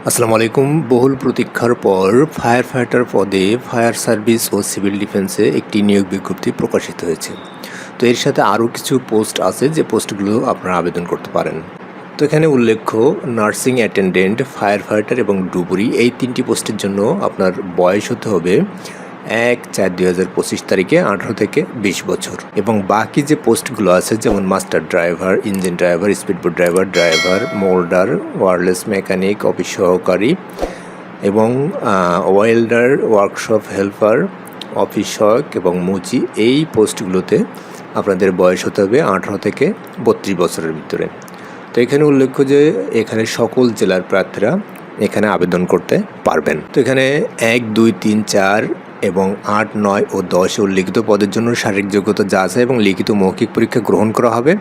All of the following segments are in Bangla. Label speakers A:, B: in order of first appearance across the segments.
A: আসসালামু আলাইকুম। বহুল প্রতীক্ষার পর ফায়ার ফাইটার পদে ফায়ার সার্ভিস ও সিভিল ডিফেন্সে একটি নিয়োগ বিজ্ঞপ্তি প্রকাশিত হয়েছে। তো এর সাথে আরও কিছু পোস্ট আছে যে পোস্টগুলো আপনারা আবেদন করতে পারেন। তো এখানে উল্লেখ্য নার্সিং অ্যাটেন্ডেন্ট, ফায়ার ফাইটার এবং ডুবুরি এই তিনটি পোস্টের জন্য আপনার বয়স হতে হবে 1/4/2025 তারিখে 18 থেকে 20 বছর। এবং বাকি যে পোস্টগুলো আছে যেমন master driver, engine driver, speedboat driver, moulder, wireless mechanic, office সহকারী এবং ওয়েল্ডার, ওয়ার্কশপ হেল্পার, অফিস সহায়ক এবং মুচি এই পোস্টগুলোতে আপনাদের বয়স হতে হবে 18 থেকে 32 বছরের ভিতরে। তো এখানে উল্লেখ্য যে এখানে সকল জেলার প্রার্থীরা এখানে আবেদন করতে পারবেন। তো এখানে 1, 2, 3, 4 এবং 8, 9 ও 10 উল্লিখিত পদের জন্য শারীরিক যোগ্যতা যাচাই এবং লিখিত মৌখিক পরীক্ষা গ্রহণ করা হবে।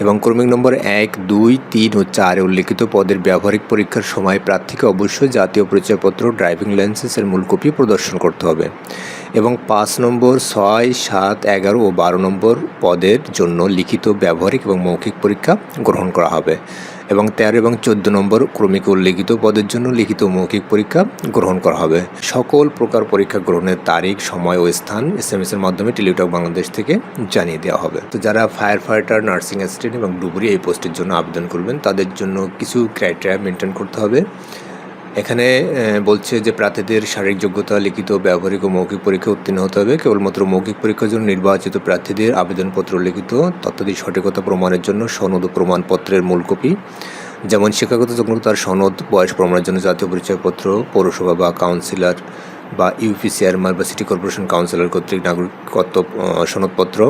A: এবং ক্রমিক নম্বর 1, 2, 3 ও 4 উল্লিখিত পদের ব্যবহারিক পরীক্ষার সময় প্রার্থীকে অবশ্যই জাতীয় পরিচয়পত্র, ড্রাইভিং লাইসেন্সের মূল কপি প্রদর্শন করতে হবে। এবং 5 নম্বর, 6, 7, 11 ও 12 নম্বর পদের জন্য লিখিত, ব্যবহারিক এবং মৌখিক পরীক্ষা গ্রহণ করা হবে। এবং 13 এবং 14 নম্বর ক্রমিক উল্লিখিত পদের জন্য লিখিত মৌখিক পরীক্ষা গ্রহণ করা হবে। সকল প্রকার পরীক্ষা গ্রহণের তারিখ, সময় ও স্থান SMS এর মাধ্যমে টেলিটক বাংলাদেশ থেকে জানিয়ে দেওয়া হবে। তো যারা ফায়ার ফাইটার, নার্সিং অ্যাসিস্ট্যান্ট এবং ডুবুরি এই পোস্টের জন্য আবেদন করবেন তাদের জন্য কিছু ক্রাইটেরিয়া মেনটেন করতে হবে। এখানে বলছে যে প্রার্থীদের শারীরিক যোগ্যতা, লিখিত, ব্যবহারিক ও মৌখিক পরীক্ষা উত্তীর্ণ হতে হবে। কেবলমাত্র মৌখিক পরীক্ষার জন্য নির্বাচিত প্রার্থীদের আবেদনপত্র, লিখিত তথ্যাদি সঠিকতা প্রমাণের জন্য সনদ ও প্রমাণপত্রের মূল কপি, যেমন শিক্ষাগত যোগ্যতার সনদ, বয়স প্রমাণের জন্য জাতীয় পরিচয়পত্র, পৌরসভা বা কাউন্সিলর বা ইউপি চেয়ারম্যান বা সিটি কর্পোরেশন কাউন্সিলর কর্তৃক নাগরিকত্ব সনদপত্র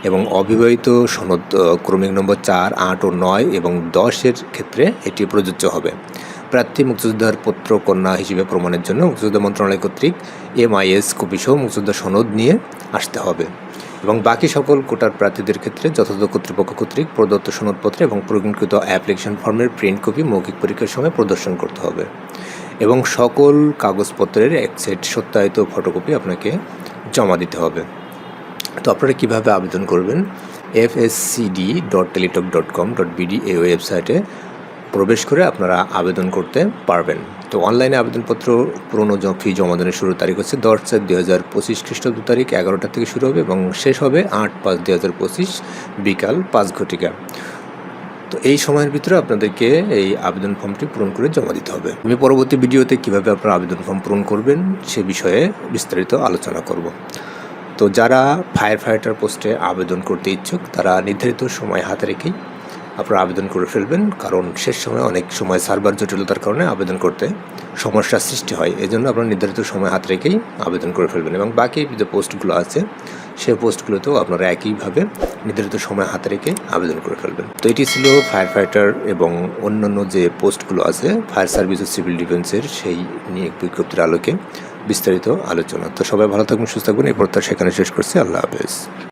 A: এবং অবিবাহিত সনদ ক্রমিক নম্বর 4, 8 ও 9 এবং 10 ক্ষেত্রে এটি প্রযোজ্য হবে। প্রার্থী মুক্তিযোদ্ধার পুত্র কন্যা হিসেবে প্রমাণের জন্য মুক্তিযোদ্ধা মন্ত্রণালয় কর্তৃক MIS কপিসহ মুক্তিযোদ্ধা সনদ নিয়ে আসতে হবে। এবং বাকি সকল কোটার প্রার্থীদের ক্ষেত্রে যথাযথ কর্তৃপক্ষ কর্তৃক প্রদত্ত সনদপত্র এবং প্রজ্ঞাকৃত অ্যাপ্লিকেশন ফর্মের প্রিন্ট কপি মৌখিক পরীক্ষার সময় প্রদর্শন করতে হবে। এবং সকল কাগজপত্রের এক সেট সত্যায়িত ফটোকপি আপনাকে জমা দিতে হবে। তো আপনারা কীভাবে আবেদন করবেন? fscd.teletalk.com.bd এই ওয়েবসাইটে প্রবেশ করে আপনারা আবেদন করতে পারবেন। তো অনলাইনে আবেদনপত্র পুরনো ফি জমা দানের শুরুর তারিখ হচ্ছে 10/4/2025 খ্রিস্টাব্দ তারিখ 11টা থেকে শুরু হবে এবং শেষ হবে 8/5/2025 বিকাল 5 ঘটিকা। তো এই সময়ের ভিতরে আপনাদেরকে এই আবেদন ফর্মটি পূরণ করে জমা দিতে হবে। আমি পরবর্তী ভিডিওতে কীভাবে আপনারা আবেদন ফর্ম পূরণ করবেন সে বিষয়ে বিস্তারিত আলোচনা করব। তো যারা ফায়ার ফাইটার পোস্টে আবেদন করতে ইচ্ছুক তারা নির্ধারিত সময় হাতে রেখেই আপনারা আবেদন করে ফেলবেন, কারণ শেষ সময় অনেক সময় সার্ভার জটিলতার কারণে আবেদন করতে সমস্যার সৃষ্টি হয়। এজন্য আপনারা নির্ধারিত সময় হাত রেখেই আবেদন করে ফেলবেন। এবং বাকি যে পোস্টগুলো আছে সেই পোস্টগুলোতেও আপনারা একইভাবে নির্ধারিত সময় হাতে রেখে আবেদন করে ফেলবেন। তো এটি ছিল ফায়ার ফাইটার এবং অন্যান্য যে পোস্টগুলো আছে ফায়ার সার্ভিস ও সিভিল ডিফেন্সের সেই নিয়োগ বিজ্ঞপ্তির আলোকে বিস্তারিত আলোচনা। তো সবাই ভালো থাকবেন, সুস্থ থাকবেন, এই প্রত্যাশা সেখানে শেষ করছি। আল্লাহ হাফেজ।